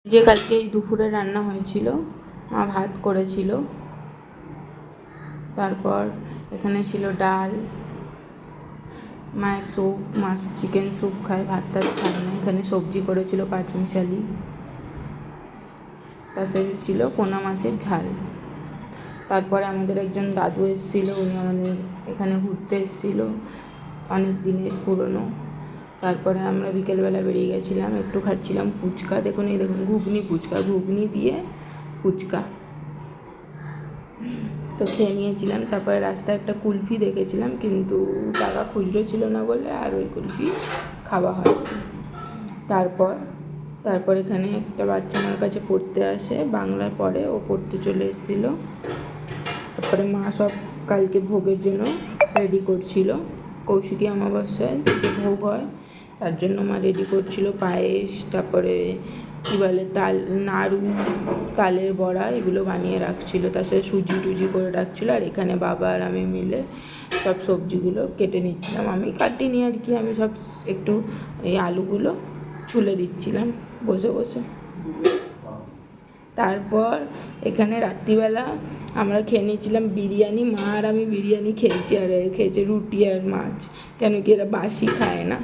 যে কালকে এই দুপুরে রান্না হয়েছিল, মা ভাত করেছিল, তারপর এখানে ছিল ডাল, মায়ের স্যুপ, মা চিকেন স্যুপ খায়, ভাত টাত খায় না। এখানে সবজি করেছিল পাঁচমিশালি, তার সাথে ছিল পোনা মাছের ঝাল। তারপরে আমাদের একজন দাদু এসেছিলো, উনি আমাদের এখানে ঘুরতে এসেছিলো, অনেক দিনের পুরনো। তারপরে আমরা বিকেলবেলা বেরিয়ে গেছিলাম, একটু খাচ্ছিলাম ফুচকা। দেখুন এই দেখুন ঘুগনি ফুচকা, ঘুগনি দিয়ে ফুচকা তো খেয়ে নিয়েছিলাম। তারপরে রাস্তায় একটা কুলফি দেখেছিলাম, কিন্তু টাকা খুচরো ছিল না বলে আর ওই কুলফি খাওয়া হয়। তারপর এখানে একটা বাচ্চা আমার কাছে পড়তে আসে, বাংলায় পড়ে, ও পড়তে চলে এসেছিলো। তারপরে মা সব কালকে ভোগের জন্য রেডি করছিল, কৌশিকী অমাবস্যায় যে ভোগ হয় তার জন্য মা রেডি করছিল পায়েস, তারপরে কী বলে তাল, নাড়ু, তালের বড়া, এগুলো বানিয়ে রাখছিল। তার সাথে সুজি টুজি করে রাখছিলো। আর এখানে বাবা আর আমি মিলে সব সবজিগুলো কেটে নিচ্ছিলাম। আমি কাটিনি আর কি, আমি সব একটু এই আলুগুলো ছুলে দিচ্ছিলাম বসে বসে। তারপর এখানে রাত্রিবেলা আমরা খেয়ে নিয়েছিলাম বিরিয়ানি, মা আর আমি বিরিয়ানি খেয়েছি, আর খেয়েছে রুটি আর মাছ, কেন কি এরা বাসি খায় না।